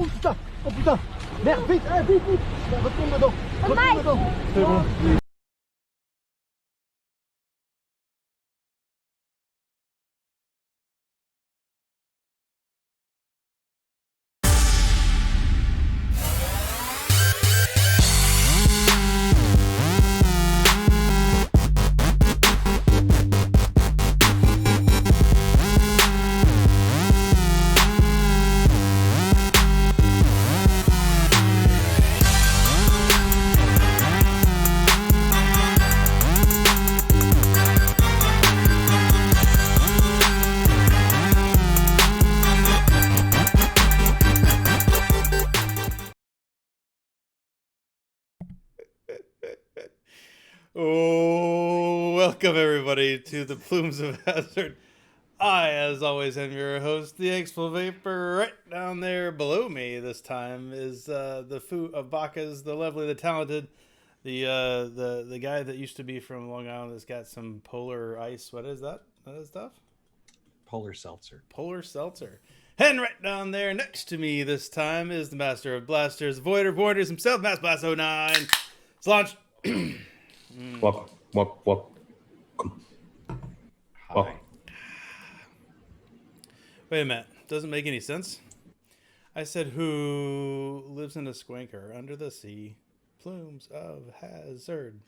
putain. Oh putain. Merde, vite, vite, vite. Retourne dedans. Retourne dedans. C'est bon. Oh, welcome everybody to the Plumes of Hazard. I, as always, am your host, the Expo Vapor. Right down there below me this time is the Foo of Bacchus, the lovely, the talented, the guy that used to be from Long Island that's got some polar ice. What is that? What is stuff? Polar seltzer. Polar seltzer. And right down there next to me this time is the master of blasters, voider of voiders himself, Mass Blast 09. It's launched. Welcome. Hi. Wait a minute. Doesn't make any sense. I said, who lives in a squanker under the sea? Plumes of Hazard.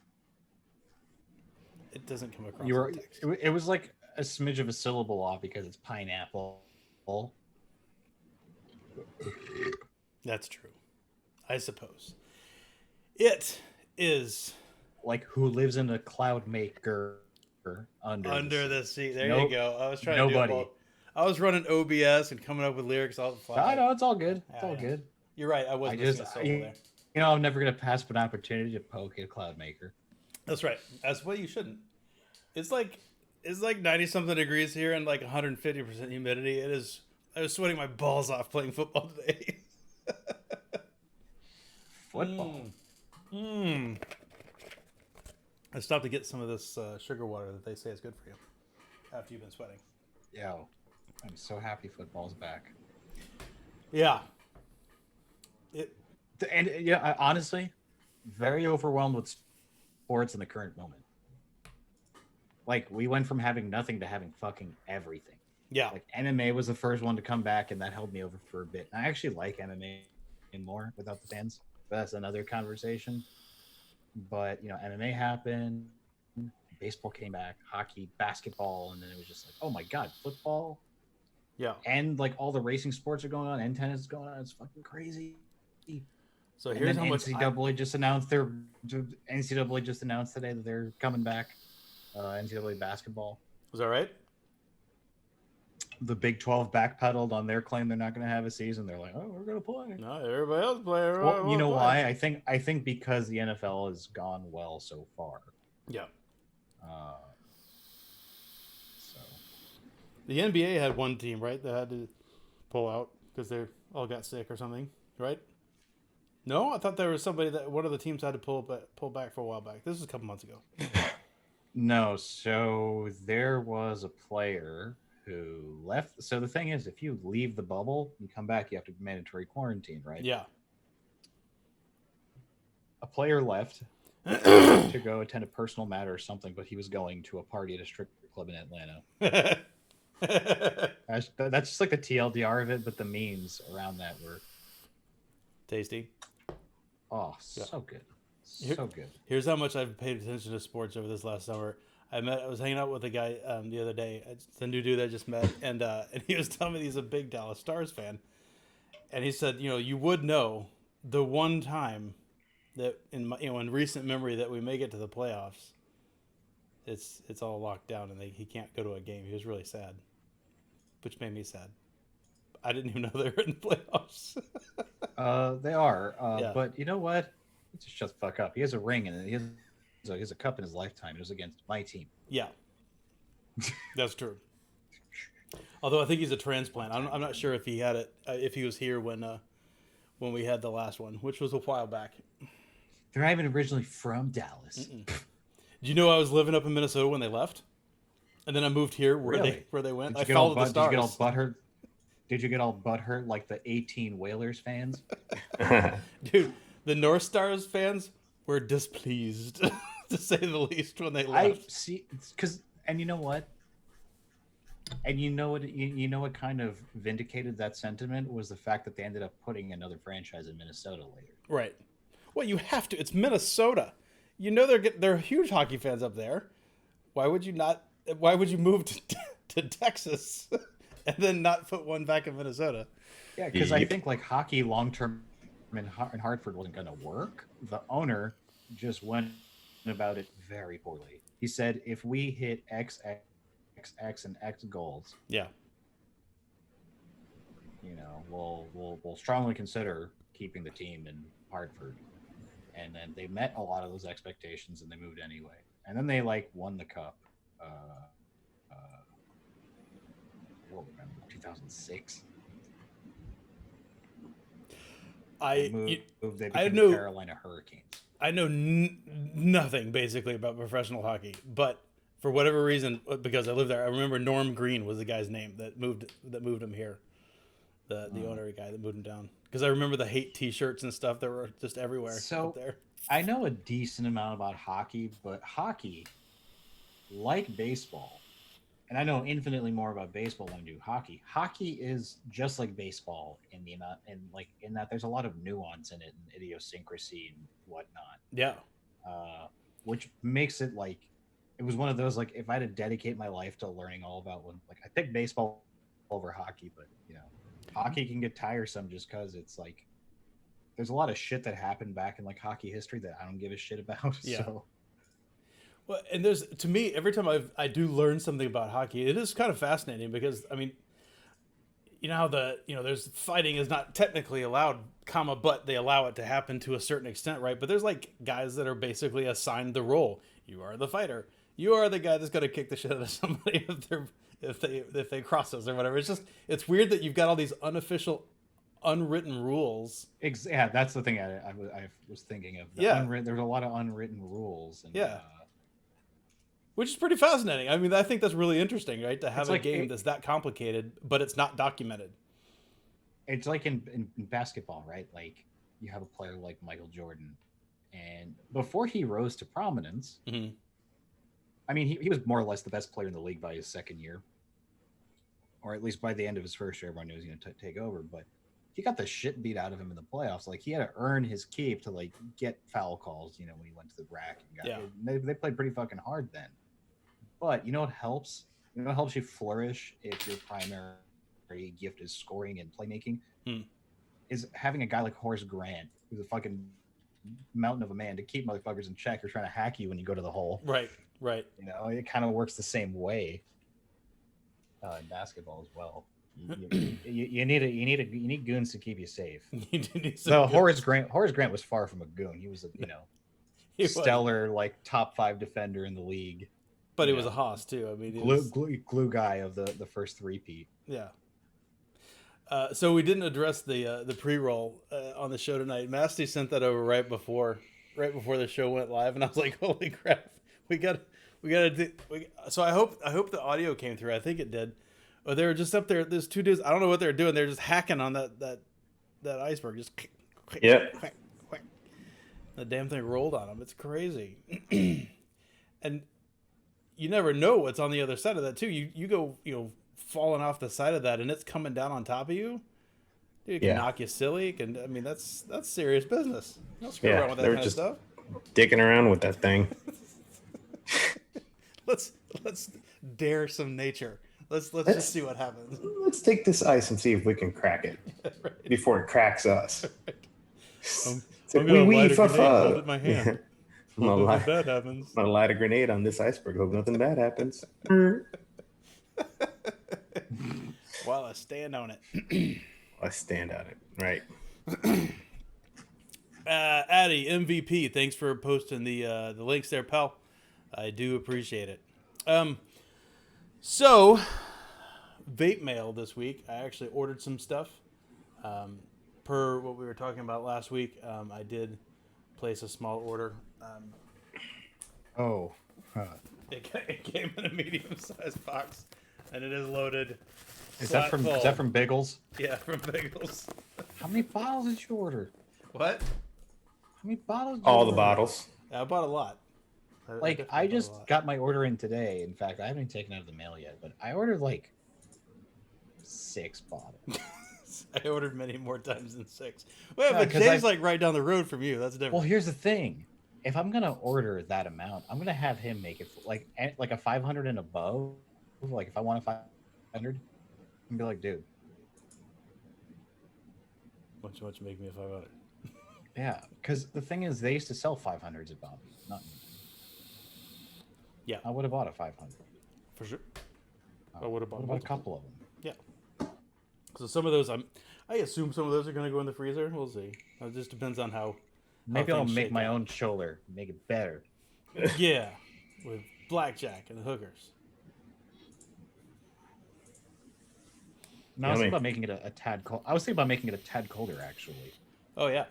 It doesn't come across in text. It was like a smidge of a syllable off because it's pineapple. That's true. I suppose. It is... like who lives in a cloud maker under the sea. There you go. I was trying to nobody. do it. I was running OBS and coming up with lyrics all the fly. I know, it's all good. It's all good. You're right. I wasn't missing a syllable there. You know, I'm never gonna pass up an opportunity to poke a cloud maker. That's right. That's what you shouldn't. It's like 90 something degrees here and like 150% humidity. It is. I was sweating my balls off playing football today. Football. I stopped to get some of this sugar water that they say is good for you after you've been sweating. Yo, I'm so happy football's back. Yeah. I honestly, very overwhelmed with sports in the current moment. Like, we went from having nothing to having fucking everything. Yeah. Like, MMA was the first one to come back, and that held me over for a bit. I actually like MMA more without the fans, but that's another conversation. But, you know, MMA happened, baseball came back, hockey, basketball, and then it was just like, oh my God, football? Yeah. And, like, all the racing sports are going on, and tennis is going on. It's fucking crazy. So here's how much NCAA just announced today that they're coming back. NCAA basketball. Was that right? The Big 12 backpedaled on their claim they're not going to have a season. They're like, oh, we're going to play. No, everybody else playing. Well, you know why? I think because the NFL has gone well so far. Yeah. So the NBA had one team, right, that had to pull out because they all got sick or something, right? No, I thought there was somebody that one of the teams had to pull back for a while back. This was a couple months ago. No, so there was a player who left. So the thing is, if you leave the bubble, you come back, you have to mandatory quarantine, right? Yeah. A player left to go attend a personal matter or something, but he was going to a party at a strip club in Atlanta. That's just like the TLDR of it, but the memes around that were tasty. Oh, so good. So good. Here's how much I've paid attention to sports over this last summer. I was hanging out with a guy the other day. It's the new dude I just met, and he was telling me he's a big Dallas Stars fan. And he said, you know, you would know the one time that in recent memory that we make it to the playoffs, it's all locked down and he can't go to a game. He was really sad, which made me sad. I didn't even know they were in the playoffs. They are, Yeah. but you know what? Just shut the fuck up. He has a ring and he has a cup in his lifetime. It was against my team. Yeah, that's true. Although I think he's a transplant. I'm not sure if he had it, if he was here when we had the last one, which was a while back. They're not even originally from Dallas. Did you know I was living up in Minnesota when they left? And then I moved here where Really? they went. Did I followed the Stars. Did you get all butthurt? Did you get all butthurt like the 18 Whalers fans? Dude, the North Stars fans were displeased, to say the least, when they I left. see, because and you know what? And you know what kind of vindicated that sentiment was the fact that they ended up putting another franchise in Minnesota later. Right. Well, you have to. It's Minnesota. You know they're huge hockey fans up there. Why would you not? Why would you move to Texas and then not put one back in Minnesota? Yeah, because I think like hockey long term in Hartford wasn't going to work. The owner just went about it very poorly. He said, if we hit X, and X goals, Yeah. you know, we'll strongly consider keeping the team in Hartford. And then they met a lot of those expectations, and they moved anyway. And then they like won the cup. What remember 2006? They became the Carolina Hurricanes. I know nothing basically about professional hockey, but for whatever reason, because I lived there, I remember Norm Green was the guy's name that moved him here. The owner guy that moved him down. Because I remember the hate T-shirts and stuff that were just everywhere up there. I know a decent amount about hockey, but hockey, like baseball, and I know infinitely more about baseball than I do hockey. Hockey is just like baseball in the amount, in that there's a lot of nuance in it and idiosyncrasy and whatnot. Yeah. Which makes it like, it was one of those, like, if I had to dedicate my life to learning all about one, like, I pick baseball over hockey, but hockey can get tiresome just because it's like there's a lot of shit that happened back in like hockey history that I don't give a shit about. Yeah. So. Well, and there's, to me, every time I do learn something about hockey, it is kind of fascinating because, I mean, you know how there's fighting is not technically allowed, but they allow it to happen to a certain extent, right? But there's like guys that are basically assigned the role. You are the fighter. You are the guy that's going to kick the shit out of somebody if they cross us or whatever. It's weird that you've got all these unofficial, unwritten rules. Yeah, that's the thing I was thinking of. There's a lot of unwritten rules. And, which is pretty fascinating. I mean, I think that's really interesting, right? To have a game that's that complicated, but it's not documented. It's like in basketball, right? Like you have a player like Michael Jordan, and before he rose to prominence, mm-hmm. I mean, he was more or less the best player in the league by his second year, or at least by the end of his first year, everyone knew he was going to take over. But he got the shit beat out of him in the playoffs. Like he had to earn his keep to like get foul calls. When he went to the rack, they played pretty fucking hard then. But you know what helps? You know what helps you flourish if your primary gift is scoring and playmaking? Is having a guy like Horace Grant, who's a fucking mountain of a man, to keep motherfuckers in check or trying to hack you when you go to the hole. Right. It kind of works the same way in basketball as well. You need goons to keep you safe. So Horace Grant was far from a goon. He was a stellar like top 5 defender in the league. But he was a hoss too. I mean, glue guy of the first three-peat. Yeah. So we didn't address the pre-roll on the show tonight. Masty sent that over right before the show went live, and I was like, "Holy crap, we got to." So I hope the audio came through. I think it did. But they were just up there. There's 2 dudes. I don't know what they're doing. They're just hacking on that iceberg. Just quack. The damn thing rolled on them. It's crazy. And you never know what's on the other side of that too. You go falling off the side of that, and it's coming down on top of you. Dude, it can knock you silly. That's serious business. Don't screw around with that kind of stuff. Dicking around with that thing. Let's dare some nature. Let's just see what happens. Let's take this ice and see if we can crack it before it cracks us. I'm gonna light a grenade, hold it in my hand. Hope nothing bad happens. I'm gonna light a grenade on this iceberg. Hope nothing bad happens. While I stand on it. I stand on it. Right. Addy, MVP, thanks for posting the links there, pal. I do appreciate it. So, vape mail this week. I actually ordered some stuff. Per what we were talking about last week, I did place a small order. Huh. It came in a medium-sized box, and it is loaded Is that from Biggles? Yeah, from Bagels. How many bottles did you order? What? How many bottles? Did you All the order? bottles. I bought a lot. Like, definitely I bought a just lot. got my order in today. In fact, I haven't even taken it out of the mail yet, but I ordered like 6 bottles. I ordered many more times than 6. Well, Yeah, but 'cause Jay's like right down the road from you. That's different. Well, here's the thing: if I'm gonna order that amount, I'm gonna have him make it for, like a 500 and above. Like if I want a 500, and be like, dude, Why don't you make me a 500? yeah. Because the thing is, they used to sell 500s at Bobby's, not me. Yeah, I would have bought a 500. for sure. I would have bought a multiple. couple of them. Yeah. So some of those, I assume some of those are going to go in the freezer. We'll see. It just depends on how. Maybe I'll things make shake my out. own shoulder, make it better. Yeah, with blackjack and hookers. No, I was Yummy. thinking about making it a tad cold. I was thinking about making it a tad colder, actually. Oh yeah.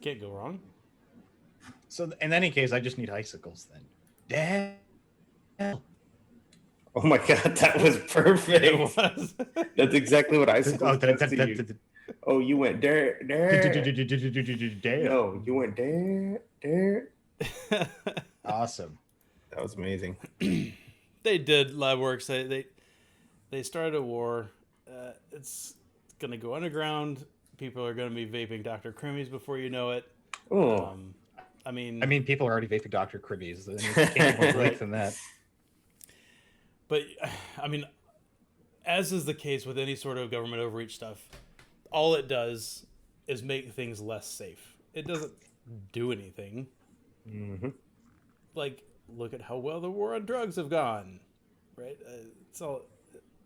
Can't go wrong. So in any case, I just need icicles then. Damn. Oh my god, that was perfect. It was. That's exactly what I said. Oh, Oh, you went there. damn. No, you went there. Awesome. That was amazing. They did lab works. They started a war. It's gonna go underground. People are gonna be vaping Dr. Crimmies before you know it. Oh, I mean, People are already vaping Dr. Cribbies. It can't get more bleak than that. but I mean, as is the case with any sort of government overreach stuff, all it does is make things less safe. It doesn't do anything. mm-hmm. Like, look at how well the war on drugs have gone, right? It's all.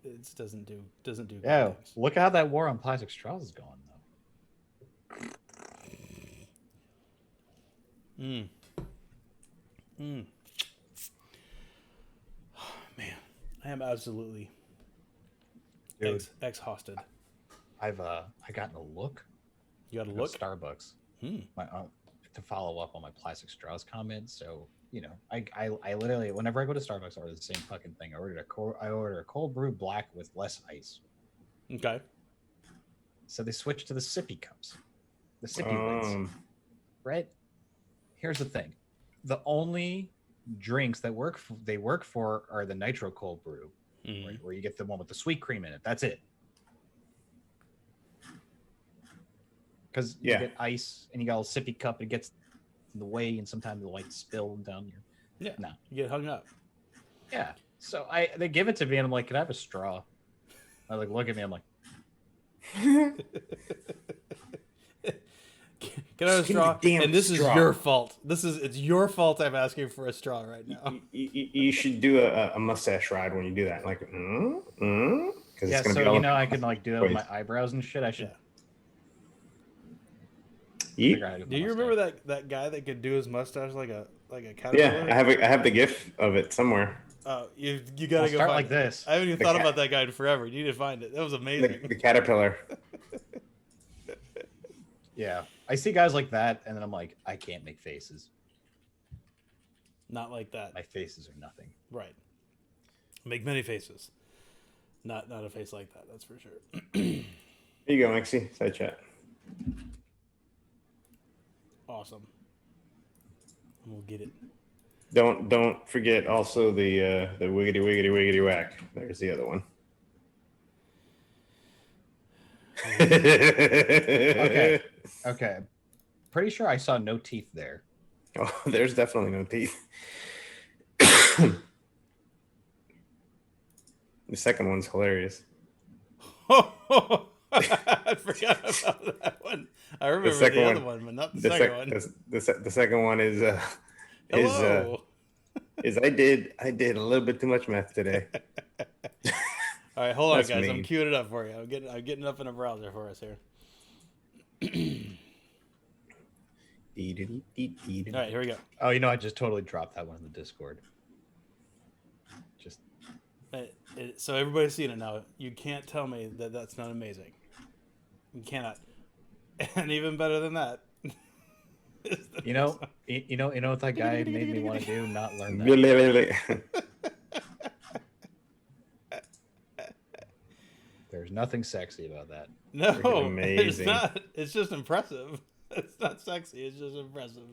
It just doesn't do good Yeah, things. look at how that war on plastic straws is going, though. Man, I am absolutely Dude. exhausted. I gotten a look. You got to at look. Starbucks. My to follow up on my plastic straws comment. So I literally, whenever I go to Starbucks, I order the same fucking thing. I order a cold brew black with less ice. Okay. So they switched to the sippy cups, the sippy lids. Right? Here's the thing: the only drinks that work for are the nitro cold brew, where you get the one with the sweet cream in it. That's it. Because you get ice and you got a little sippy cup, it gets in the way, and sometimes the light spill down your. Yeah. No. You get hung up. Yeah. So they give it to me, and I'm like, "Can I have a straw?" I look at me, I'm like, Can I have a straw? And this straw. is your fault. It's your fault I'm asking for a straw right now. You should do a mustache ride when you do that. Like, because yeah. it's gonna So be all I can do that with my eyebrows and shit. I should. Yeah. figure out how to do Do you my remember that guy that could do his mustache like a caterpillar? Yeah, I have the gif of it somewhere. You I'll gotta go start find like it. this. I haven't even The thought cat. about that guy in forever. You need to find it. That was amazing. The caterpillar. Yeah. I see guys like that, and then I'm like, I can't make faces. Not like that. My faces are nothing. Right. Make many faces. Not a face like that. That's for sure. Here you go, Maxie. Side chat. Awesome. We'll get it. Don't forget also the wiggity whack. There's the other one. Okay. Pretty sure I saw no teeth there. Oh, there's definitely no teeth. The second one's hilarious. I forgot about that one. I remember the other one, but not the second one. The second one is Hello. I did a little bit too much meth today. All right, hold on, That's guys. mean. I'm queuing it up for you. I'm getting up in a browser for us here. All right, here we go. Oh, I just totally dropped that one in the Discord. Just So everybody's seeing it now. You can't tell me that that's not amazing. You cannot. And even better than that. you know what that guy made me want to do? Not learn that. There's nothing sexy about that. No, Freaking it's amazing. not. It's just impressive. It's not sexy. It's just impressive.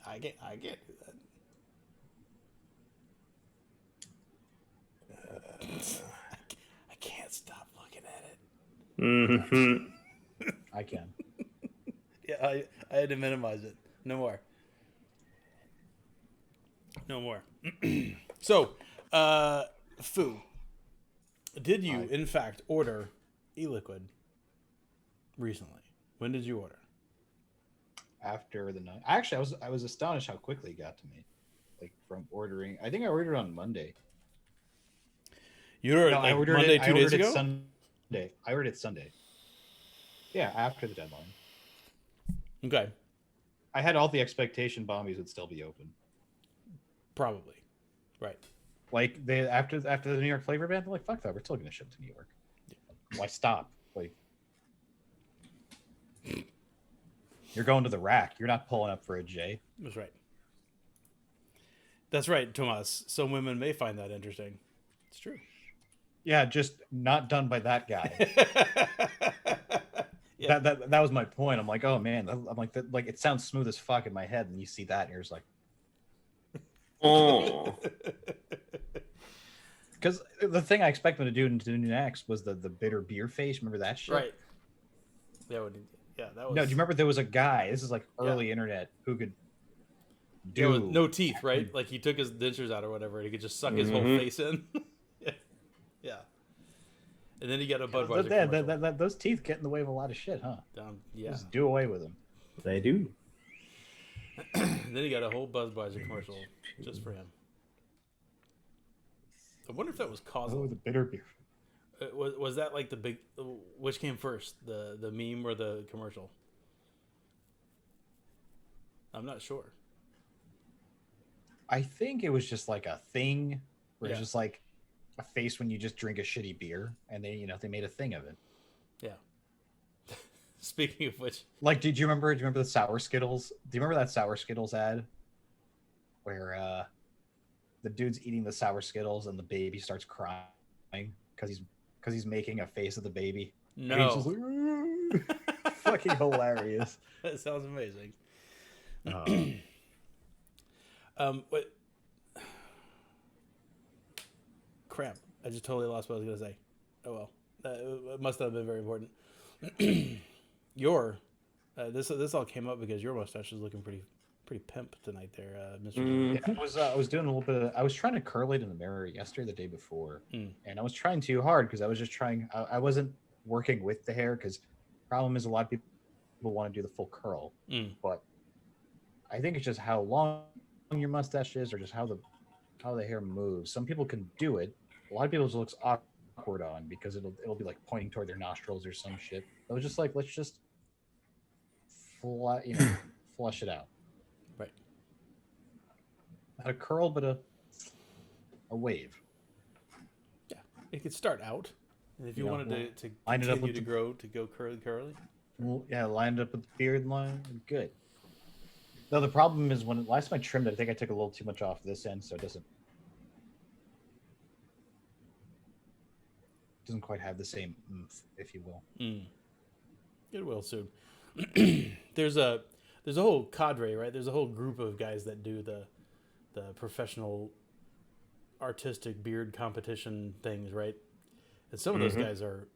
I can't do that. I can't stop looking at it. Mm-hmm. I can. Yeah, I had to minimize it. No more. No more. So, Fu, did you in fact order e-liquid recently? When did you order? After the night, actually, I was astonished how quickly it got to me. Like from ordering, I think I ordered on Monday. You ordered No, like I ordered Monday, it. 2 I days ordered ago? it Sunday. I ordered it Sunday. Yeah, after the deadline. Okay, I had all the expectation bombies would still be open. probably. Right. Like they after the New York flavor ban, they're like, "Fuck that, we're still gonna ship to New York." Why stop? Like, you're going to the rack. You're not pulling up for a J. That's right. That's right, Tomas. Some women may find that interesting. It's true. Yeah, just not done by that guy. Yeah. That was my point. I'm like, oh man, I'm like that. Like it sounds smooth as fuck in my head, and you see that, and you're just like, Oh. because the thing I expect them to do next was the bitter beer face. Remember that shit? Right. That would. Yeah, that was. No, do you remember there was a guy? This is like early internet who could Yeah, do with no teeth, right? Like he took his dentures out or whatever, and he could just suck his whole face in. Yeah. Yeah. And then he got a Budweiser commercial. those teeth get in the way of a lot of shit, huh? Yeah. Just do away with them. They do. And then he got a whole Budweiser commercial just for him. I wonder if that was causal. Oh, the bitter beer. Was that like the big? Which came first, the meme or the commercial? I'm not sure. I think it was just like a thing where Yeah. it's just like a face when you just drink a shitty beer, and they made a thing of it. Yeah. Speaking of which, Like, do you remember the Sour Skittles? Do you remember that Sour Skittles ad where the dude's eating the Sour Skittles and the baby starts crying because he's making a face of the baby? And he's just no, like, fucking hilarious. that sounds amazing. What? Crap! I just totally lost what I was gonna say. Oh well, it must not have been very important. Your, this all came up because your mustache is looking pretty pimp tonight, there, Mr. Mm. Yeah, I was doing a little bit of, I was trying to curl it in the mirror yesterday, the day before, and I was trying too hard because I was just trying. I wasn't working with the hair because problem is a lot of people want to do the full curl, but I think it's just how long your mustache is, or just how the hair moves. Some people can do it. A lot of people it looks awkward on because it'll be like pointing toward their nostrils or some shit. I was just like, let's just flush it out. Right. Not a curl, but a wave. Yeah, it could start out, and if you Yeah, wanted to line it up continue with to the- grow, to go curly. Well, yeah, lined up with the beard line. Good. Though the problem is when last time I trimmed it, I think I took a little too much off this end, so it doesn't quite have the same oomph, if you will. It will soon. There's a whole cadre, right? There's a whole group of guys that do the professional artistic beard competition things, right? And some of those guys are,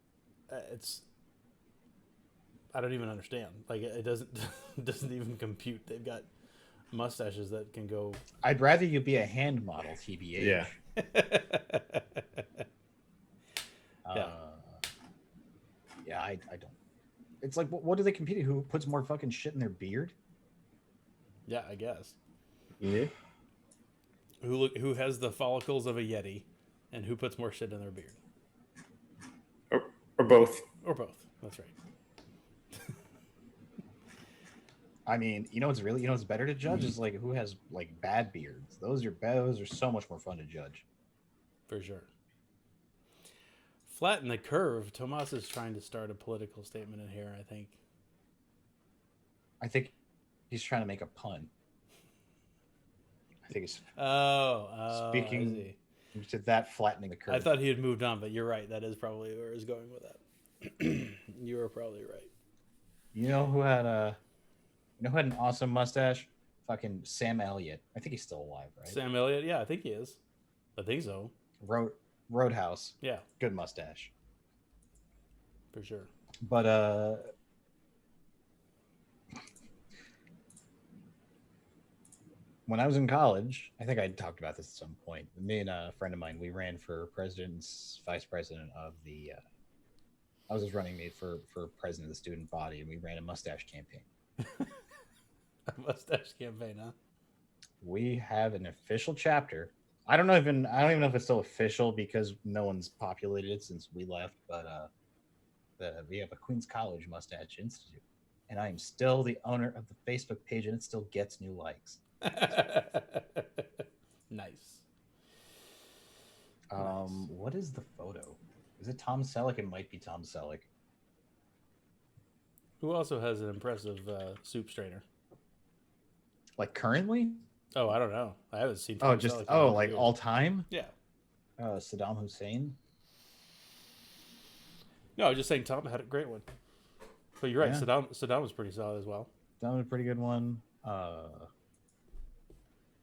I don't even understand. Like it doesn't even compute. They've got mustaches that can go. I'd rather you be a hand model, TBH. Yeah. Yeah, I don't. It's like, what do they compete? Who puts more fucking shit in their beard? Yeah, I guess. Yeah. Who has the follicles of a yeti, and who puts more shit in their beard, Or both. or both? That's right. I mean, what's better to judge is like who has like bad beards. Those are so much more fun to judge. For sure. Flatten the curve. Tomas is trying to start a political statement in here, I think. I think he's trying to make a pun. I think it's Oh, I see. To that flattening the curve. I thought he had moved on, but you're right. That is probably where he's going with that. You were probably right. You know who had an awesome mustache? Fucking Sam Elliott. I think he's still alive, right? Sam Elliott? Yeah, I think he is. I think so. Roadhouse. Yeah, Good mustache. for sure. But when I was in college, I think I talked about this at some point. Me and a friend of mine, we ran for vice president of the. I was just running mate for president of the student body, and we ran a mustache campaign. A mustache campaign, huh? We have an official chapter. I don't even know if it's still official because no one's populated it since we left. But we have a Queens College Mustache Institute, and I am still the owner of the Facebook page, and it still gets new likes. Nice. What is the photo? Is it Tom Selleck? It might be Tom Selleck. Who also has an impressive soup strainer? Like currently? Oh, I don't know. I haven't seen. Tom Selleck in like years. all time? Yeah. Saddam Hussein. No, I was just saying Tom had a great one. But you're right. Yeah. Saddam was pretty solid as well. That was a pretty good one.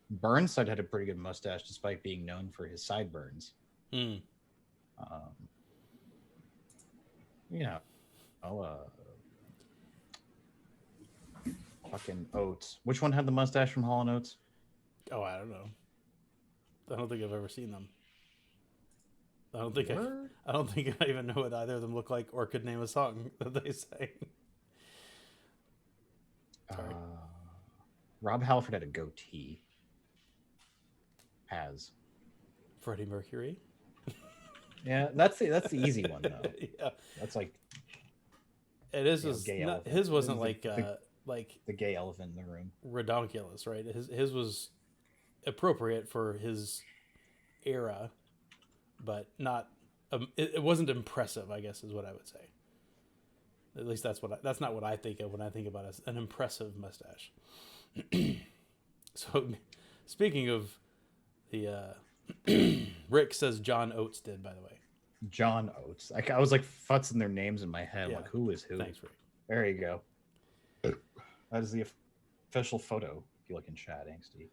Burnside had a pretty good mustache, despite being known for his sideburns. Hmm. Fucking Oates. Which one had the mustache from Hall & Oates? Oh, I don't know. I don't think I've ever seen them. I don't think I even know what either of them look like or could name a song that they sang. Sorry. Rob Halford had a goatee. Has. Freddie Mercury. Yeah, that's the easy one though. Yeah, That's like it is. gay elephant. His wasn't It was like the gay elephant in the room. redonkulous, right? His was appropriate for his era, but not. It wasn't impressive, I guess, is what I would say. At least that's not what I think of when I think about an impressive mustache. So, speaking of the Rick says John Oates did, by the way. John Oates. I was like futzing their names in my head. Yeah. Like, who is who? Thanks, Rick. There you go. That is the official photo. If you look in chat, Angsty.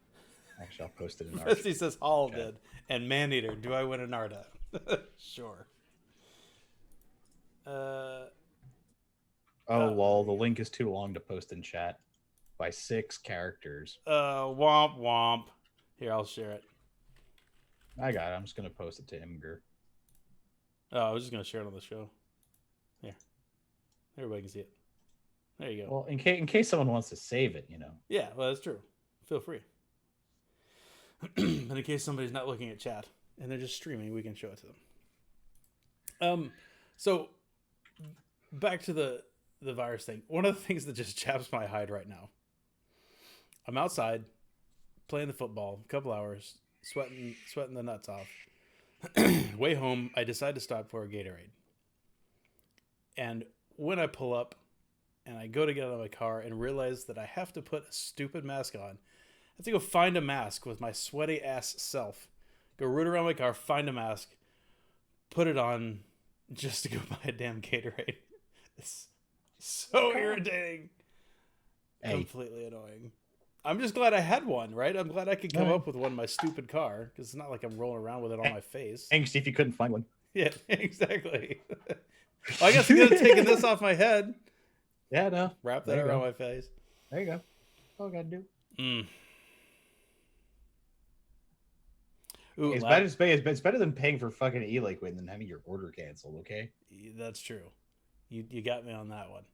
Actually, I'll post it in our He says Hall did. And Maneater, do I win a Narda? Sure. Lol, the link is too long to post in chat by 6 characters. Womp womp. Here, I'll share it. I got it. I'm just going to post it to Imgur. Oh, I was just going to share it on the show. Here. Everybody can see it. There you go. Well, in case someone wants to save it, Yeah, well, that's true. Feel free. And in case somebody's not looking at chat and they're just streaming, we can show it to them. So back to the virus thing. One of the things that just chaps my hide right now. I'm outside playing the football, a couple hours, sweating the nuts off. Way home, I decide to stop for a Gatorade. And when I pull up and I go to get out of my car and realize that I have to put a stupid mask on, I have to go find a mask with my sweaty ass self. Go root around my car, find a mask, put it on just to go buy a damn Gatorade. It's so irritating. Hey. Completely annoying. I'm just glad I had one, right? I'm glad I could come up with one in my stupid car because it's not like I'm rolling around with it on my face. Angsty if you couldn't find one. Yeah, exactly. Well, I guess I could have taken this off my head. Yeah, no. Wrap that around my face. There you go. All I got to do. Ooh, It's better than paying for fucking e-liquid than having your order canceled, okay? That's true. You got me on that one.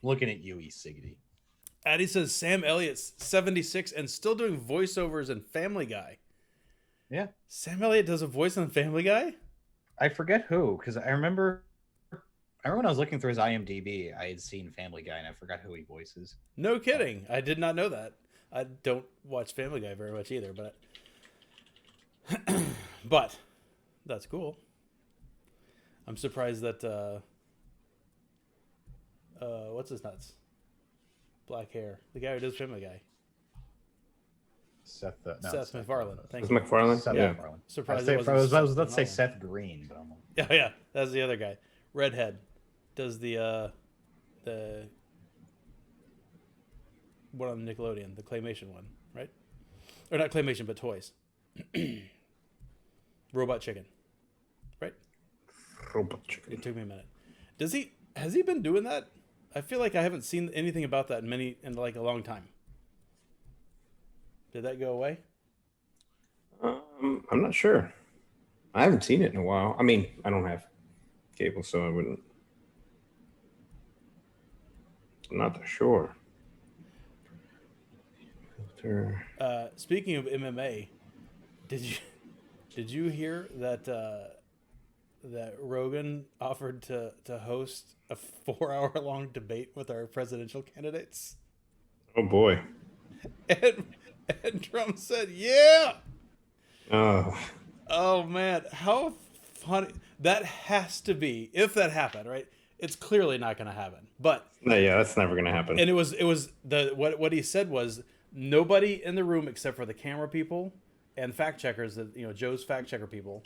Looking at you, E-Siggity. Addie says Sam Elliott's 76 and still doing voiceovers in Family Guy. Yeah. Sam Elliott does a voice on Family Guy? I forget who, because I remember when I was looking through his IMDb, I had seen Family Guy, and I forgot who he voices. No kidding. I did not know that. I don't watch Family Guy very much either, but that's cool. I'm surprised that what's his nuts? Black hair. The guy who does Family Guy. Seth. No, Seth MacFarlane. Thank Is you. McFarlane? Seth Yeah. MacFarlane. Surprised I it was, wasn't I was Seth about to say MacFarlane. Seth Green, but I'm like, Yeah, that's the other guy. Redhead does the one on Nickelodeon, the claymation one, right? Or not claymation, but toys. Robot Chicken, right? Robot chicken. It took me a minute. Has he been doing that? I feel like I haven't seen anything about that in like a long time. Did that go away? I'm not sure. I haven't seen it in a while. I mean, I don't have cable, so I wouldn't. I'm not that sure. Filter. Speaking of MMA, did you hear that that Rogan offered to host a 4-hour-long debate with our presidential candidates? Oh boy. And Trump said, "Yeah." Oh. Oh man, how funny! That has to be, if that happened, right? It's clearly not going to happen. But No, yeah, that's never gonna happen. and it was what he said was nobody in the room except for the camera people and fact checkers, that Joe's fact checker people,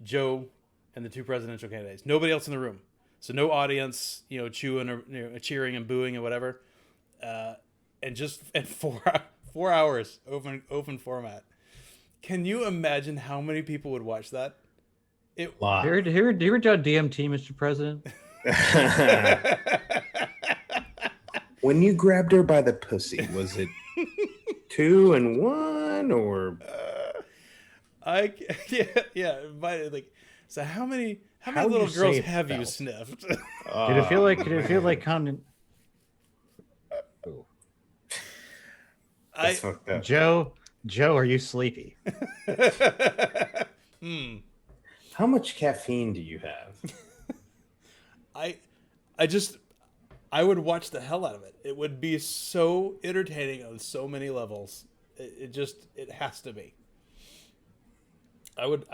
Joe and the two presidential candidates. Nobody else in the room. So no audience, chewing or cheering and booing and whatever. And 4 hours open format. Can you imagine how many people would watch that? do you hear Joe DMT, Mr. President? When you grabbed her by the pussy, was it 2 and 1 or? Yeah. Like, so how many How would little you say girls it have you felt? sniffed? Did it feel like kind That's fucked up. Joe, are you sleepy? How much caffeine do you have? I would watch the hell out of it. It would be so entertaining on so many levels. It has to be. I would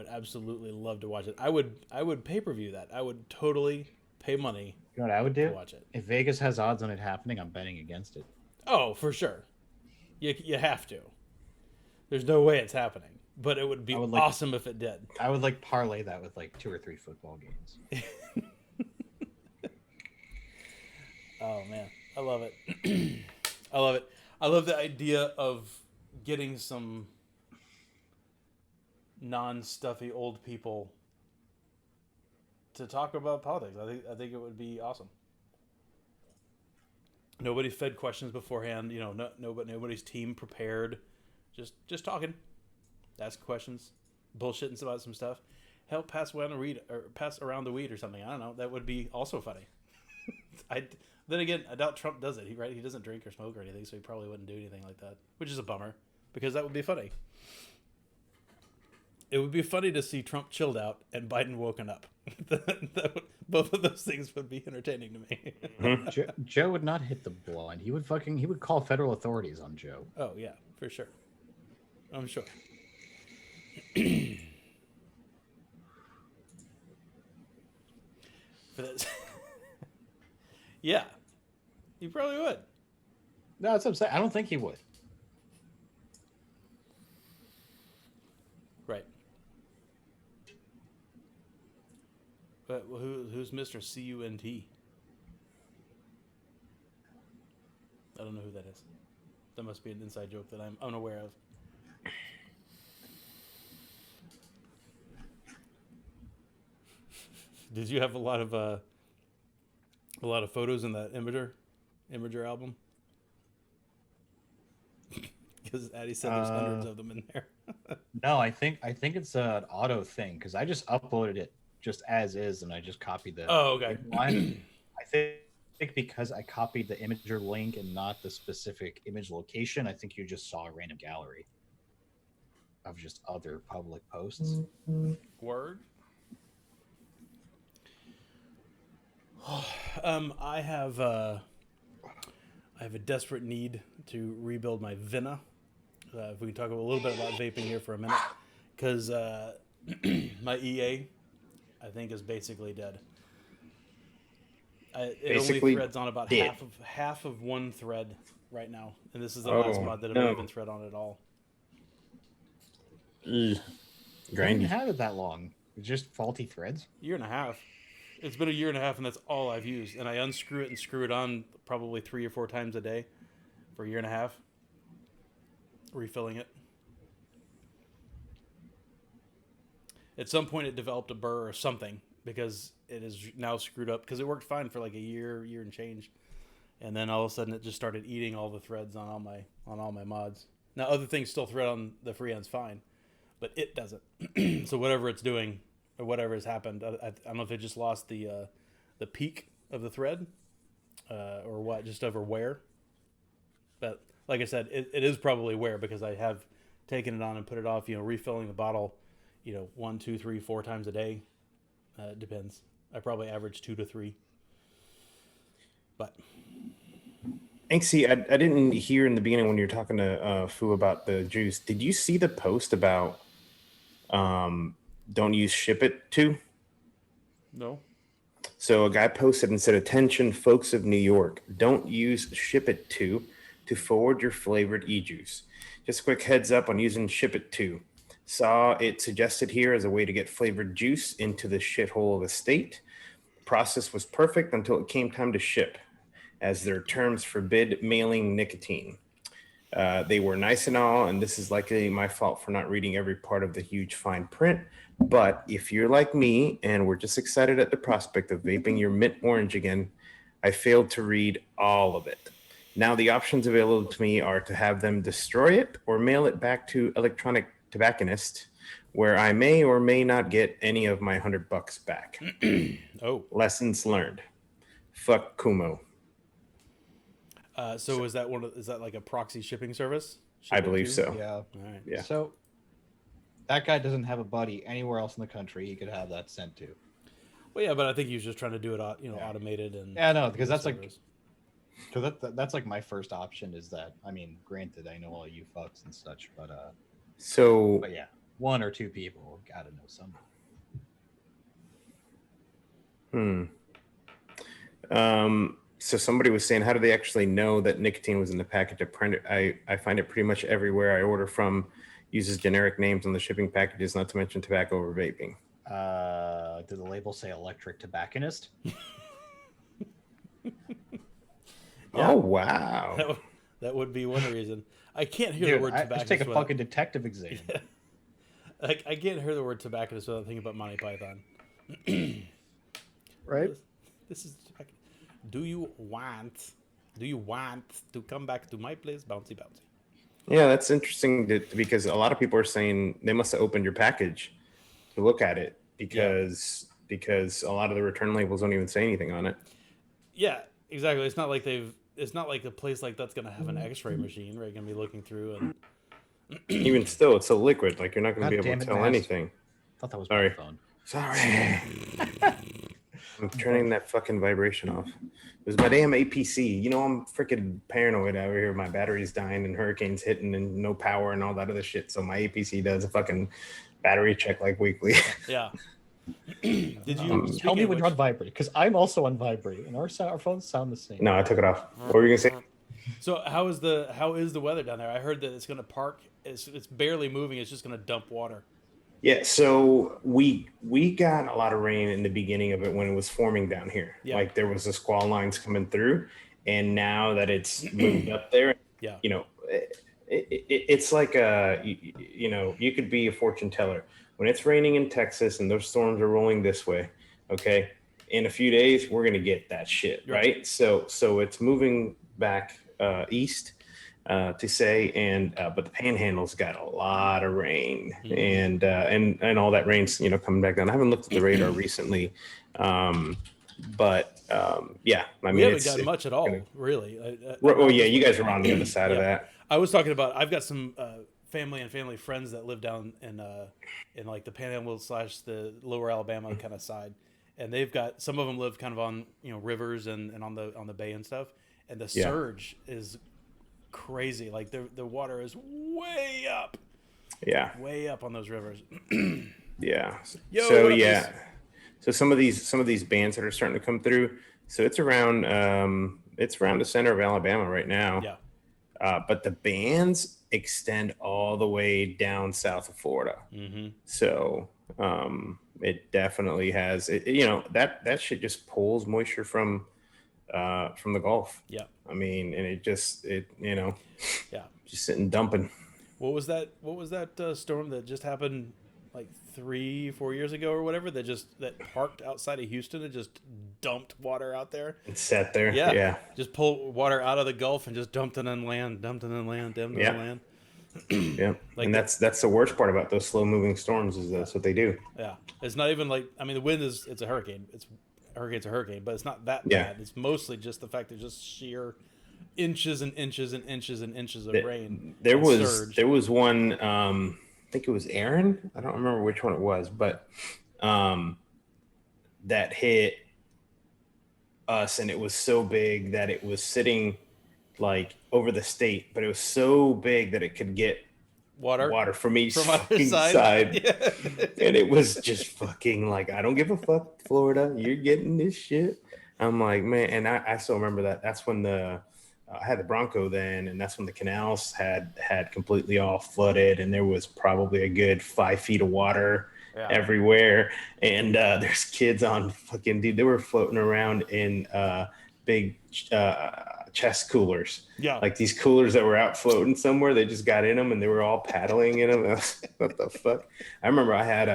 absolutely love to watch it. I would pay-per-view that. I would totally pay money You know what I would do? to watch it. If Vegas has odds on it happening, I'm betting against it. Oh, for sure. You have to. There's no way it's happening. But it would be awesome if it did. I would parlay that with 2 or 3 football games. Oh man, I love it. I love it. I love the idea of getting some non-stuffy old people to talk about politics. I think it would be awesome. Nobody fed questions beforehand. Nobody's team prepared. Just talking, ask questions, bullshitting about some stuff. Help pass around the weed or something. I don't know. That would be also funny. Then again, I doubt Trump does it. He doesn't drink or smoke or anything, so he probably wouldn't do anything like that, which is a bummer because that would be funny. It would be funny to see Trump chilled out and Biden woken up. Both of those things would be entertaining to me. Joe would not hit the blind. He would call federal authorities on Joe. Oh yeah, for sure. I'm sure. For this. Yeah, he probably would. No, that's what I'm saying. I don't think he would. Right. But who's Mr. CUNT? I don't know who that is. That must be an inside joke that I'm unaware of. Did you have a lot of photos in that Imager album? Because Addie said there's hundreds of them in there. No, I think it's an auto thing because I just uploaded it just as is and I just copied the. Oh, okay. Line. I think because I copied the Imager link and not the specific image location, I think you just saw a random gallery of just other public posts. Word. I have a desperate need to rebuild my Vina. If we can talk a little bit about vaping here for a minute, because my EA, I think, is basically dead. It Basically only threads on about dead. half of one thread right now, and this is the last mod that it'll even thread on at all. I didn't Grindy. have it that long. It's just faulty threads. Year and a half. It's been a year and a half, and that's all I've used. And I unscrew it and screw it on probably 3 or 4 times a day for a year and a half, refilling it. At some point, it developed a burr or something because it is now screwed up. Because it worked fine for like a year and change, and then all of a sudden it just started eating all the threads on all my mods. Now other things still thread on the freehands fine, but it doesn't. So whatever it's doing or whatever has happened, I don't know if it just lost the peak of the thread or what, just over wear. But like I said, it is probably wear because I have taken it on and put it off. Refilling the bottle, 1, 2, 3, 4 times a day. It depends. I probably average 2 to 3. But Inksy, I didn't hear in the beginning when you were talking to Fu about the juice. Did you see the post about don't use ship it to? no. So a guy posted and said, "Attention, folks of New York, don't use ship it to forward your flavored e-juice. Just a quick heads up on using ship it to. Saw it suggested here as a way to get flavored juice into the shithole of a state. The process was perfect until it came time to ship, as their terms forbid mailing nicotine. They were nice and all, and this is likely my fault for not reading every part of the huge fine print. But if you're like me and we're just excited at the prospect of vaping your mint orange again, I failed to read all of it. Now the options available to me are to have them destroy it or mail it back to electronic tobacconist, where I may or may not get any of my $100 back. Oh. Lessons learned. Fuck Kumo." So is that like a proxy shipping service? I believe Ship it so. to? Yeah. All right. Yeah. So that guy doesn't have a buddy anywhere else in the country he could have that sent to. Well, yeah, but I think he was just trying to do it, automated and. Yeah, no, because that's service. because that's like my first option is that. I mean, granted, I know all you fucks and such, but yeah, 1 or 2 people gotta know somebody. So somebody was saying, how do they actually know that nicotine was in the package? I find it pretty much everywhere I order from uses generic names on the shipping packages, not to mention tobacco or vaping. Did the label say electric tobacconist? Oh, wow. That would be one reason. I can't hear Dude, the word tobacconist. just take a without- fucking detective exam. I can't hear the word tobacconist without thinking about Monty Python. Right? This is tobacco. Do you want to come back to my place, bouncy bouncy? Yeah, that's interesting because a lot of people are saying they must have opened your package to look at it because a lot of the return labels don't even say anything on it. Yeah, exactly. It's not like a place like that's gonna have an X-ray machine where you're gonna be looking through and. Even still, it's a liquid. Like you're not going to God be able damn to it, tell Mass. anything. Thought that was Sorry. my phone. Sorry. I'm turning that fucking vibration off. It was my damn APC. I'm freaking paranoid over here. My battery's dying and hurricanes hitting and no power and all that other shit. So my APC does a fucking battery check like weekly. Yeah. Did you Tell me when you're on vibrate, because I'm also on vibrate, and our phones sound the same. No, I took it off. What were you going to say? So how is the weather down there? I heard that it's gonna park. It's barely moving. It's just gonna dump water. Yeah, so we got a lot of rain in the beginning of it when it was forming down here. Yeah. Like there was the squall lines coming through, and now that it's moved up there, Yeah. It's like you could be a fortune teller. When it's raining in Texas and those storms are rolling this way, okay, in a few days we're gonna get that shit, right? So it's moving back east. To say, and but the Panhandle's got a lot of rain, and all that rain's coming back down. I haven't looked at the radar recently, but yeah, I mean We haven't gotten much at all, really. Yeah, you guys are on the other side of that. I was talking about. I've got some family friends that live down in like the Panhandle / the Lower Alabama kind of side, and they've got some of them live kind of on rivers and on the bay and stuff, and the surge is crazy. Like the water is way up on those rivers. Yeah. Yo, so yeah, so some of these bands that are starting to come through, So it's around the center of Alabama right now. Yeah. But the bans extend all the way down south of Florida. Mm-hmm. So it definitely has that shit just pulls moisture from the Gulf. Yeah. I mean, and it just Yeah. just sitting dumping. What was that storm that just happened like 3-4 years ago or whatever that parked outside of Houston and just dumped water out there? It sat there. Yeah. Yeah. Just pulled water out of the Gulf and just dumped it on land. Yeah. Like, and that's the worst part about those slow moving storms is that's what they do. Yeah. It's not even like, I mean, the wind it's a hurricane. Hurricane's a hurricane, but it's not that Yeah. bad. It's mostly just the fact there's just sheer inches and inches and inches and inches of rain. There and was surge. there was one I think it was Aaron. I don't remember which one it was, but that hit us, and it was so big that it was sitting like over the state, but it was so big that it could get water from each fucking side. Yeah. And it was just fucking like, I don't give a fuck, Florida, you're getting this shit. I'm like, man, and I still remember that. That's when I had the Bronco then, and that's when the canals had completely all flooded, and there was probably a good 5 feet of water everywhere. And there's kids on fucking, dude, they were floating around in big chest coolers. Yeah. Like these coolers that were out floating somewhere, they just got in them and they were all paddling in them. What the fuck? I remember I had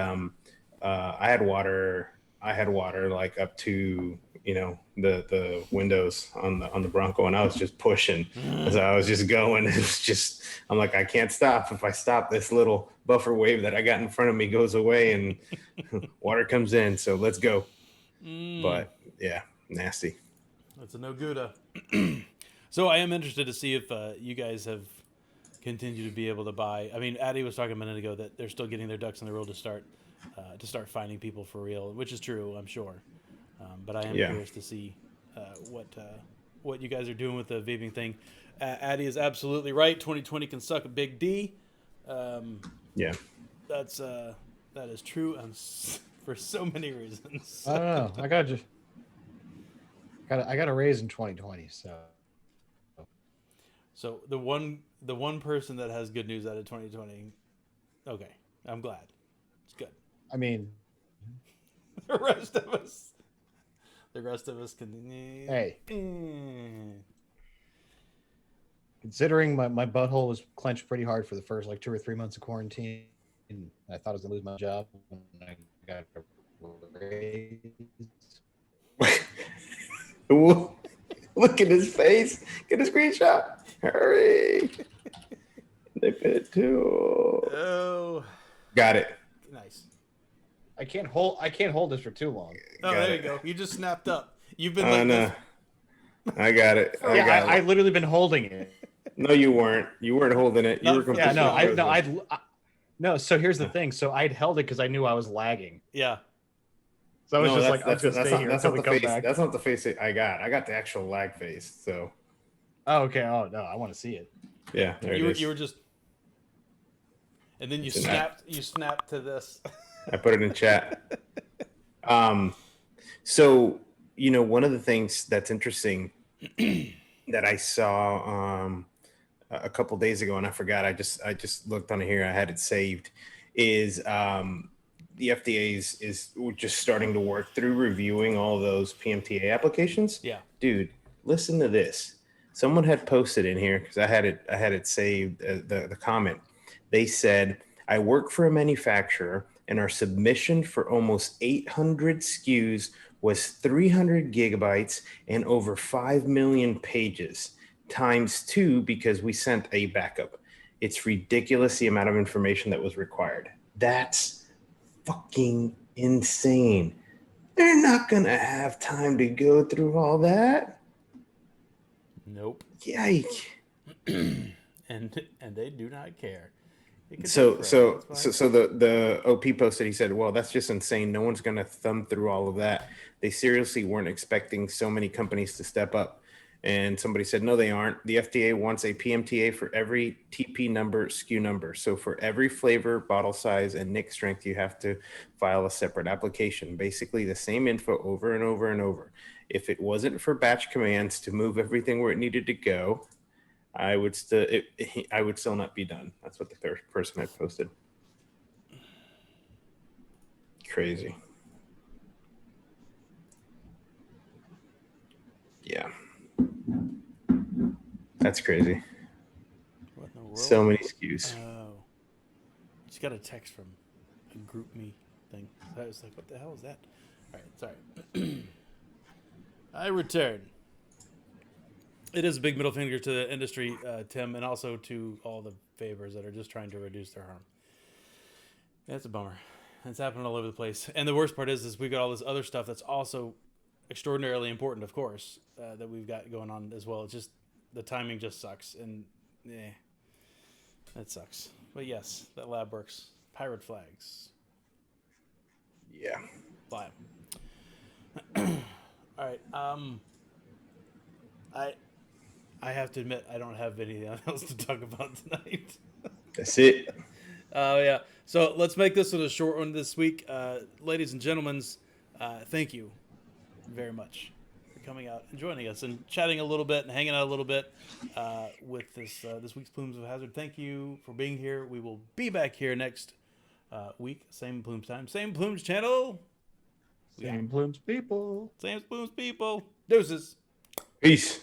water like up to the windows on the Bronco, and I was just pushing as I was just going. It was just, I'm like, I can't stop. If I stop, this little buffer wave that I got in front of me goes away and water comes in. So let's go. But yeah, nasty. That's a no good. So I am interested to see if you guys have continued to be able to buy. I mean, Addie was talking a minute ago that they're still getting their ducks in the row to start finding people for real, which is true, I'm sure. But I am curious to see what you guys are doing with the vaping thing. Addie is absolutely right. 2020 can suck a big D. That is true for so many reasons. I don't know. I got a raise in 2020, so. So the one person that has good news out of 2020, okay, I'm glad. It's good. I mean, the rest of us can. Hey, considering my butthole was clenched pretty hard for the first like 2 or 3 months of quarantine, and I thought I was gonna lose my job, and I got a raise. Look at his face. Get a screenshot. Hurry. They fit too. Oh. Got it. Nice. I can't hold this for too long. Oh, Got there it. you go. You just snapped up. You've been like this. I got it. I literally been holding it. No, you weren't. You weren't holding it. You were completely no. So here's the thing. So I'd held it because I knew I was lagging. Yeah. So I was just like, I'm just stay here until we come back. That's not the face I got. I got the actual lag face. So. Oh, okay. Oh no, I want to see it. Yeah, there it is. You were just, and then you snapped. You snapped to this. I put it in chat. So one of the things that's interesting that I saw a couple days ago, and I forgot. I just looked on here. I had it saved. Is the FDA is just starting to work through reviewing all those PMTA applications. Yeah, dude, listen to this. Someone had posted in here because I had it saved. The comment, they said, I work for a manufacturer, and our submission for almost 800 SKUs was 300 gigabytes and over 5 million pages times 2 because we sent a backup. It's ridiculous the amount of information that was required. That's fucking insane. They're not gonna have time to go through all that. Nope. Yike. and they do not care. So the OP posted, he said, well, that's just insane. No one's gonna thumb through all of that. They seriously weren't expecting so many companies to step up. And somebody said, no, they aren't. The FDA wants a PMTA for every TP number, SKU number. So for every flavor, bottle size, and nic strength, you have to file a separate application. Basically the same info over and over and over. If it wasn't for batch commands to move everything where it needed to go, I would still not be done. That's what the third person I posted. Crazy. Yeah. That's crazy. What in the world? So many SKUs. Oh. Just got a text from a group me thing. I was like, what the hell is that? All right, sorry. I return. It is a big middle finger to the industry, Tim, and also to all the vapors that are just trying to reduce their harm. That's a bummer. It's happening all over the place. And the worst part is we've got all this other stuff that's also extraordinarily important, of course, that we've got going on as well. It's just the timing just sucks, and that sucks. But yes, that lab works. Pirate flags. Yeah. Fly 'em. All right. I have to admit I don't have anything else to talk about tonight. That's it. Oh yeah. So let's make this one a short one this week, ladies and gentlemen. Thank you very much for coming out and joining us and chatting a little bit and hanging out a little bit with this week's Plumes of Hazard. Thank you for being here. We will be back here next week, same Plumes time, same Plumes channel. Same Plumes people. Same Plumes people. Deuces. Peace.